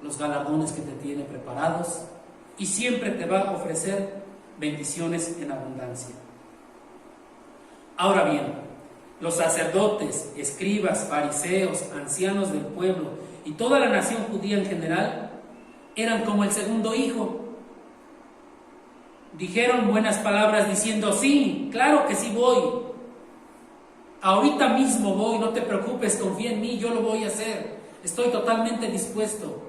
los galardones que te tiene preparados, y siempre te va a ofrecer bendiciones en abundancia. Ahora bien, los sacerdotes, escribas, fariseos, ancianos del pueblo y toda la nación judía en general eran como el segundo hijo. Dijeron buenas palabras diciendo, sí, claro que sí voy. Ahorita mismo voy, no te preocupes, confía en mí, yo lo voy a hacer. Estoy totalmente dispuesto.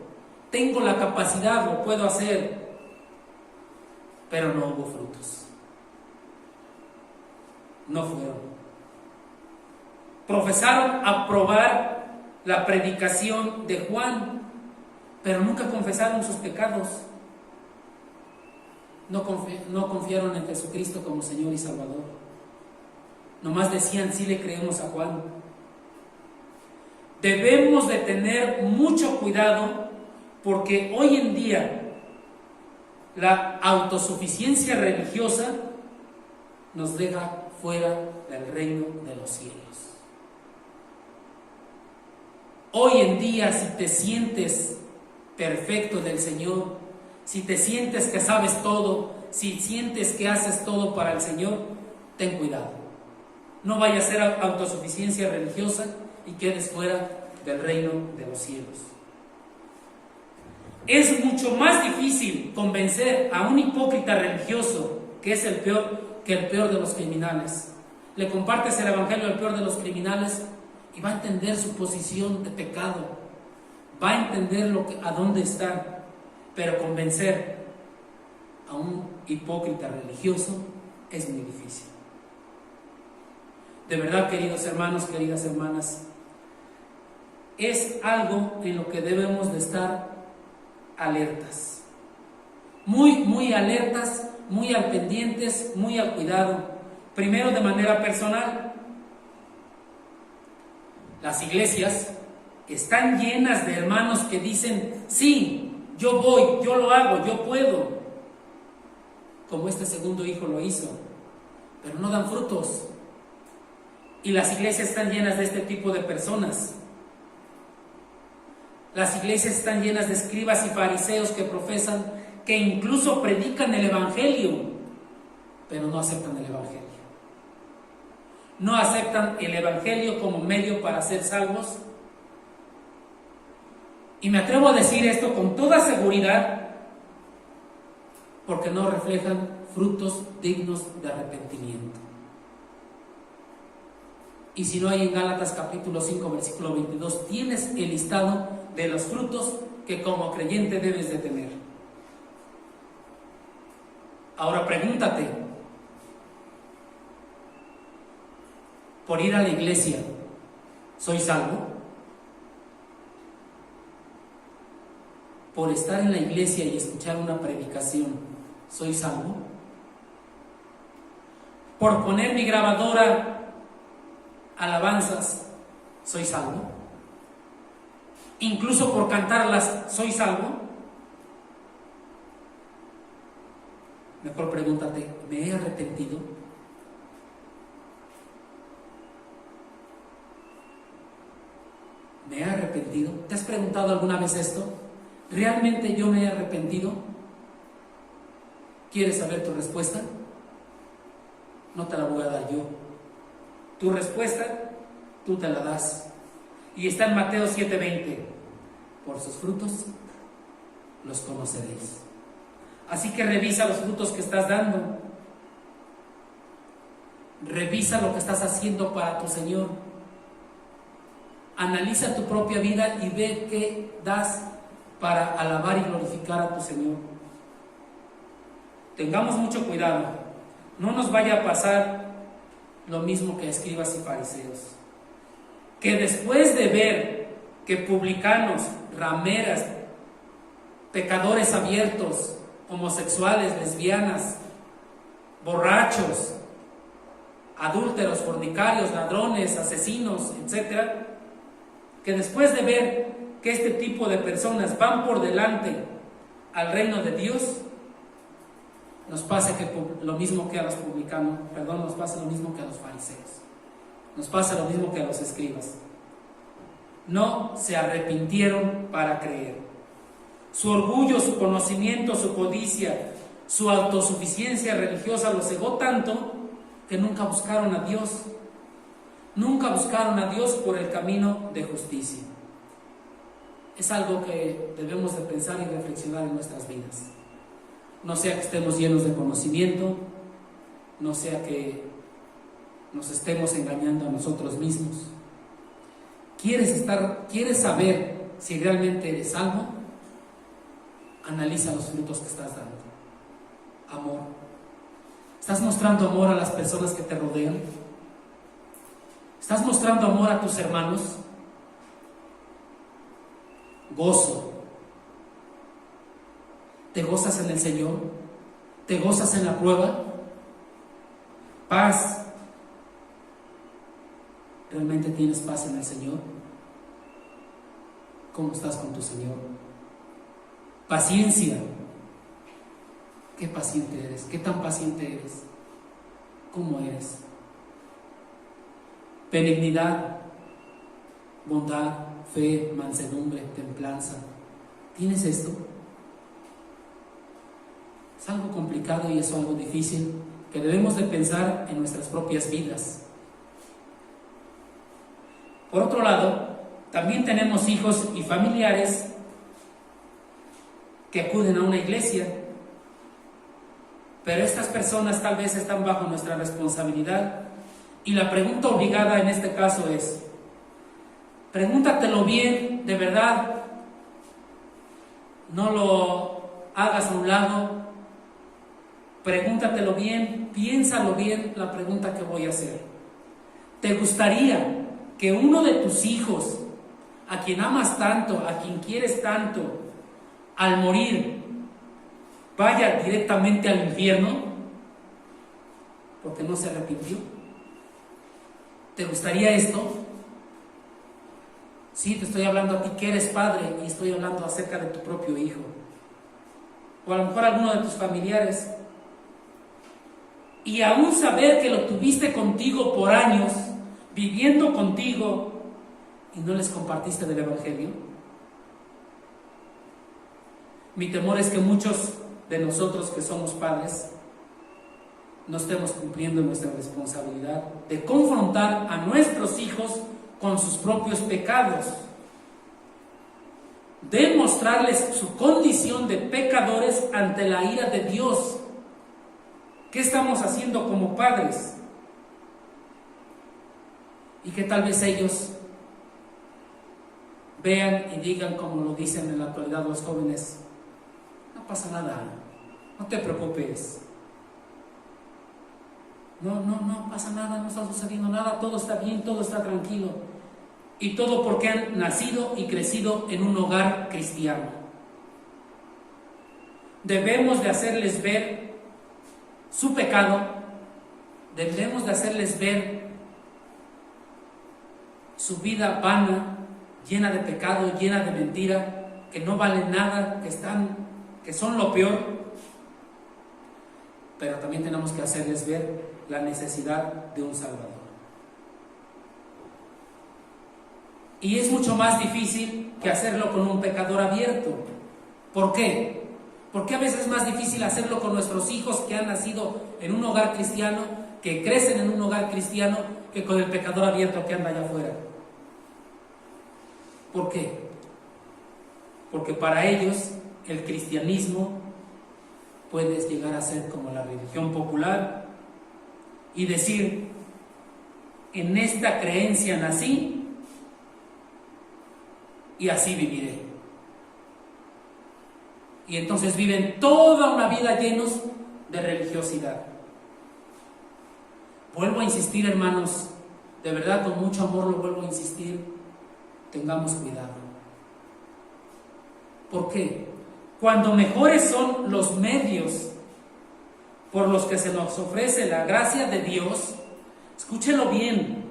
Tengo la capacidad, lo puedo hacer. Pero no hubo frutos. No fueron. Profesaron aprobar la predicación de Juan, pero nunca confesaron sus pecados. No confiaron en Jesucristo como Señor y Salvador. Nomás decían, sí le creemos a Juan. Debemos de tener mucho cuidado porque hoy en día la autosuficiencia religiosa nos deja fuera del reino de los cielos. Hoy en día, si te sientes perfecto del Señor, si te sientes que sabes todo, si sientes que haces todo para el Señor, ten cuidado. No vaya a ser autosuficiencia religiosa y quedes fuera del reino de los cielos. Es mucho más difícil convencer a un hipócrita religioso que es el peor de los criminales. Le compartes el evangelio al peor de los criminales y va a entender su posición de pecado, va a entender a dónde está, pero convencer a un hipócrita religioso es muy difícil. De verdad, queridos hermanos, queridas hermanas, es algo en lo que debemos de estar alertas, muy alertas, muy al pendientes, muy al cuidado. Primero, de manera personal, las iglesias están llenas de hermanos que dicen, sí, yo voy, yo lo hago, yo puedo, como este segundo hijo lo hizo, pero no dan frutos. Y las iglesias están llenas de este tipo de personas. Las iglesias están llenas de escribas y fariseos que profesan, que incluso predican el evangelio, pero no aceptan el evangelio. No aceptan el evangelio como medio para ser salvos. Y me atrevo a decir esto con toda seguridad, porque no reflejan frutos dignos de arrepentimiento. Y si no hay en Gálatas capítulo 5 versículo 22, tienes el listado de los frutos que como creyente debes de tener. Ahora pregúntate, por ir a la iglesia, ¿soy salvo? Por estar en la iglesia y escuchar una predicación, ¿soy salvo? Por poner mi grabadora alabanzas, ¿soy salvo? Incluso por cantarlas, ¿soy salvo? Mejor pregúntate, ¿me he arrepentido? ¿Me he arrepentido? ¿Te has preguntado alguna vez esto? ¿Realmente yo me he arrepentido? ¿Quieres saber tu respuesta? No te la voy a dar yo. Tu respuesta, tú te la das. Y está en Mateo 7:20. Por sus frutos los conoceréis. Así que revisa los frutos que estás dando. Revisa lo que estás haciendo para tu Señor. Analiza tu propia vida y ve qué das para alabar y glorificar a tu Señor. Tengamos mucho cuidado. No nos vaya a pasar lo mismo que escribas y fariseos, que después de ver que publicanos, rameras, pecadores abiertos, homosexuales, lesbianas, borrachos, adúlteros, fornicarios, ladrones, asesinos, etc., que después de ver que este tipo de personas van por delante al reino de Dios, nos pasa lo mismo que a los publicanos, nos pasa lo mismo que a los fariseos, nos pasa lo mismo que a los escribas. No se arrepintieron para creer. Su orgullo, su conocimiento, su codicia, su autosuficiencia religiosa los cegó tanto que nunca buscaron a Dios. Nunca buscaron a Dios por el camino de justicia. Es algo que debemos de pensar y reflexionar en nuestras vidas. no sea que estemos llenos de conocimiento, no sea que nos estemos engañando a nosotros mismos. ¿Quieres saber si realmente eres salvo? Analiza los frutos que estás dando. Amor. ¿Estás mostrando amor a las personas que te rodean? ¿Estás mostrando amor a tus hermanos? Gozo. ¿Te gozas en el Señor? ¿Te gozas en la prueba? Paz. ¿Realmente tienes paz en el Señor? ¿Cómo estás con tu Señor? Paciencia. ¿Qué paciente eres? ¿Qué tan paciente eres? ¿Cómo eres? Benignidad, bondad, fe, mansedumbre, templanza. ¿Tienes esto? Es algo complicado y es algo difícil que debemos de pensar en nuestras propias vidas. Por otro lado, también tenemos hijos y familiares que acuden a una iglesia, pero estas personas tal vez están bajo nuestra responsabilidad, y la pregunta obligada en este caso es: pregúntatelo bien, de verdad, no lo hagas a un lado, pregúntatelo bien, piénsalo bien la pregunta que voy a hacer. ¿Te gustaría que uno de tus hijos, a quien amas tanto, a quien quieres tanto, al morir, vaya directamente al infierno porque no se arrepintió? ¿Te gustaría esto? Sí, te estoy hablando a ti que eres padre, y estoy hablando acerca de tu propio hijo, o a lo mejor alguno de tus familiares, y aún saber que lo tuviste contigo por años, viviendo contigo, y no les compartiste del Evangelio. Mi temor es que muchos de nosotros que somos padres no estemos cumpliendo nuestra responsabilidad de confrontar a nuestros hijos con sus propios pecados, de mostrarles su condición de pecadores ante la ira de Dios. ¿Qué estamos haciendo como padres? Y que tal vez ellos vean y digan, como lo dicen en la actualidad los jóvenes: no pasa nada, no te preocupes, no pasa nada, no está sucediendo nada, todo está bien, todo está tranquilo. Y todo porque han nacido y crecido en un hogar cristiano. Debemos de hacerles ver su pecado, debemos de hacerles ver su vida vana, llena de pecado, llena de mentira, que no valen nada, que son lo peor. Pero también tenemos que hacerles ver la necesidad de un Salvador. Y es mucho más difícil que hacerlo con un pecador abierto. ¿Por qué? Porque a veces es más difícil hacerlo con nuestros hijos que han nacido en un hogar cristiano, que crecen en un hogar cristiano, que con el pecador abierto que anda allá afuera. ¿Por qué? Porque para ellos el cristianismo puede llegar a ser como la religión popular y decir: en esta creencia nací y así viviré. Y entonces viven toda una vida llenos de religiosidad. Vuelvo a insistir, hermanos, de verdad con mucho amor lo vuelvo a insistir: tengamos cuidado. ¿Por qué? Cuando mejores son los medios por los que se nos ofrece la gracia de Dios, escúchelo bien,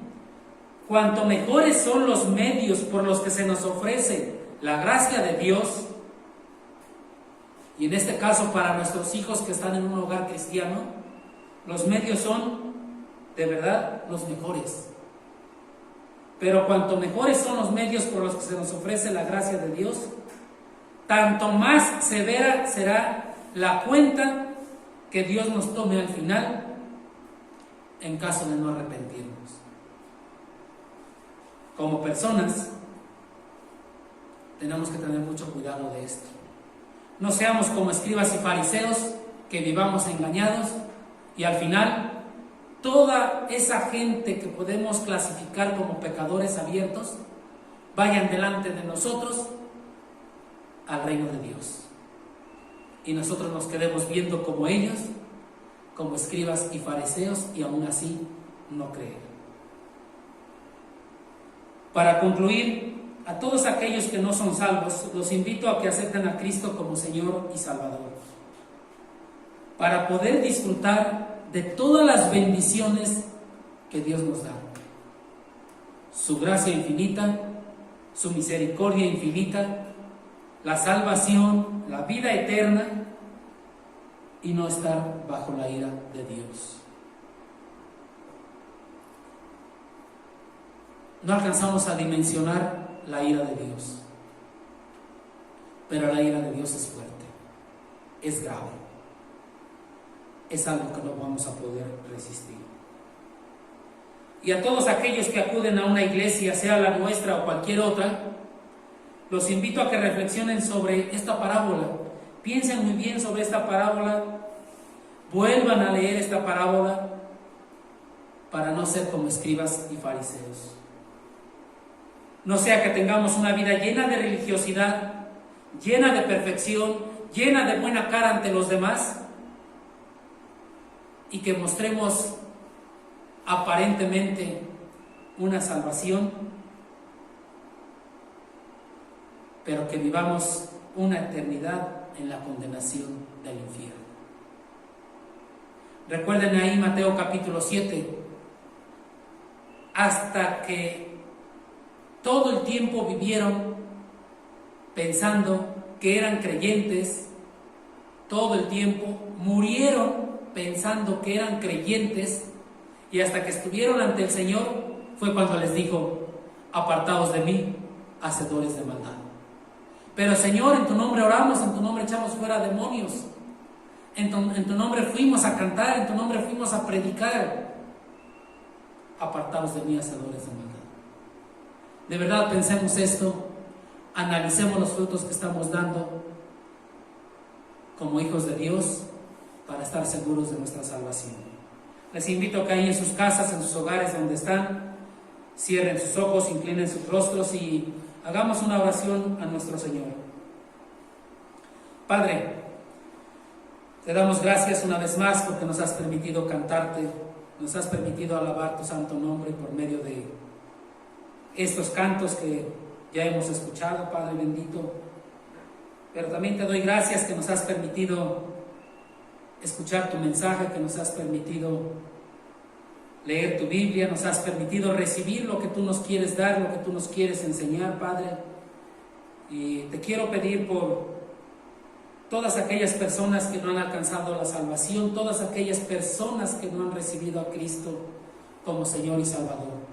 cuanto mejores son los medios por los que se nos ofrece la gracia de Dios, y en este caso para nuestros hijos que están en un hogar cristiano, los medios son de verdad los mejores. Pero cuanto mejores son los medios por los que se nos ofrece la gracia de Dios, tanto más severa será la cuenta que Dios nos tome al final en caso de no arrepentirnos. Como personas tenemos que tener mucho cuidado de esto. No seamos como escribas y fariseos que vivamos engañados y al final toda esa gente que podemos clasificar como pecadores abiertos vayan delante de nosotros al reino de Dios y nosotros nos quedemos viendo como ellos, como escribas y fariseos, y aún así no creer. Para concluir, a todos aquellos que no son salvos, los invito a que acepten a Cristo como Señor y Salvador, para poder disfrutar de todas las bendiciones que Dios nos da. Su gracia infinita, su misericordia infinita, la salvación, la vida eterna y no estar bajo la ira de Dios. No alcanzamos a dimensionar la ira de Dios, pero la ira de Dios es fuerte, es grave, es algo que no vamos a poder resistir. Y a todos aquellos que acuden a una iglesia, sea la nuestra o cualquier otra, los invito a que reflexionen sobre esta parábola, piensen muy bien sobre esta parábola, vuelvan a leer esta parábola para no ser como escribas y fariseos. No sea que tengamos una vida llena de religiosidad, llena de perfección, llena de buena cara ante los demás y que mostremos aparentemente una salvación, pero que vivamos una eternidad en la condenación del infierno. Recuerden ahí Mateo capítulo 7, hasta que todo el tiempo vivieron pensando que eran creyentes, todo el tiempo murieron pensando que eran creyentes, y hasta que estuvieron ante el Señor fue cuando les dijo: apartaos de mí, hacedores de maldad. Pero Señor, en tu nombre oramos, en tu nombre echamos fuera demonios, en tu nombre fuimos a cantar, en tu nombre fuimos a predicar. Apartaos de mí, hacedores de maldad. De verdad pensemos esto, analicemos los frutos que estamos dando como hijos de Dios para estar seguros de nuestra salvación. Les invito a que ahí en sus casas, en sus hogares donde están, cierren sus ojos, inclinen sus rostros y hagamos una oración a nuestro Señor. Padre, te damos gracias una vez más porque nos has permitido cantarte, nos has permitido alabar tu santo nombre por medio de estos cantos que ya hemos escuchado, Padre bendito. Pero también te doy gracias que nos has permitido escuchar tu mensaje, que nos has permitido leer tu Biblia, nos has permitido recibir lo que tú nos quieres dar, lo que tú nos quieres enseñar, Padre. Y te quiero pedir por todas aquellas personas que no han alcanzado la salvación, todas aquellas personas que no han recibido a Cristo como Señor y Salvador.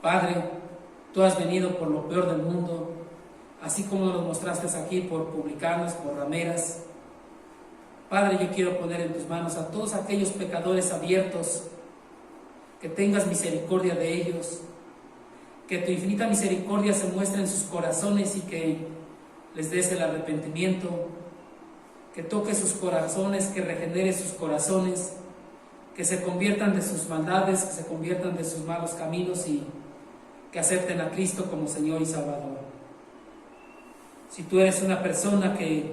Padre, tú has venido por lo peor del mundo, así como nos mostraste aquí por publicanos, por rameras. Padre, yo quiero poner en tus manos a todos aquellos pecadores abiertos, que tengas misericordia de ellos, que tu infinita misericordia se muestre en sus corazones y que les des el arrepentimiento, que toque sus corazones, que regenere sus corazones, que se conviertan de sus maldades, que se conviertan de sus malos caminos y que acepten a Cristo como Señor y Salvador. Si tú eres una persona que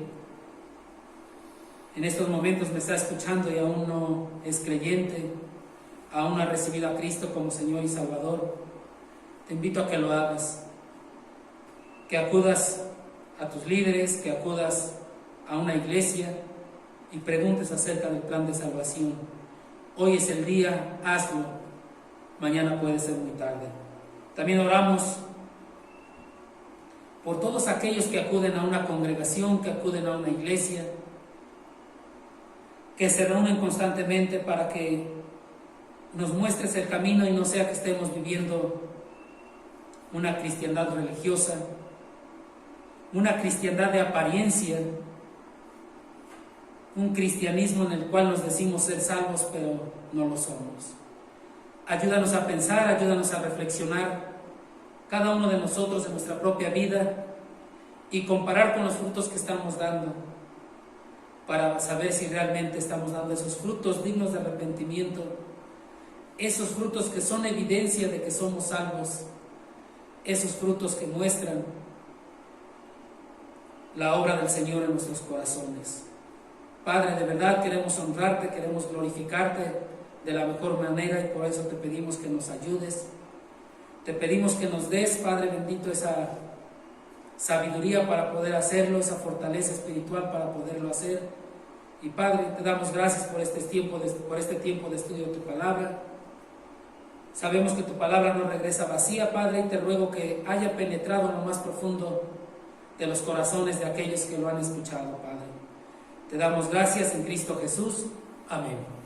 en estos momentos me está escuchando y aún no es creyente, aún no ha recibido a Cristo como Señor y Salvador, te invito a que lo hagas, que acudas a tus líderes, que acudas a una iglesia y preguntes acerca del plan de salvación. Hoy es el día, hazlo, mañana puede ser muy tarde. También oramos por todos aquellos que acuden a una congregación, que acuden a una iglesia, que se reúnen constantemente para que nos muestres el camino y no sea que estemos viviendo una cristiandad religiosa, una cristiandad de apariencia, un cristianismo en el cual nos decimos ser salvos pero no lo somos. Ayúdanos a pensar, ayúdanos a reflexionar cada uno de nosotros en nuestra propia vida y comparar con los frutos que estamos dando. para saber si realmente estamos dando esos frutos dignos de arrepentimiento, esos frutos que son evidencia de que somos salvos, esos frutos que muestran la obra del Señor en nuestros corazones. Padre, de verdad queremos honrarte, queremos glorificarte de la mejor manera, y por eso te pedimos que nos ayudes. Te pedimos que nos des, Padre bendito, esa sabiduría para poder hacerlo, esa fortaleza espiritual para poderlo hacer. Y Padre, te damos gracias por este tiempo de estudio de tu palabra. Sabemos que tu palabra no regresa vacía, Padre, y te ruego que haya penetrado en lo más profundo de los corazones de aquellos que lo han escuchado, Padre. Te damos gracias en Cristo Jesús. Amén.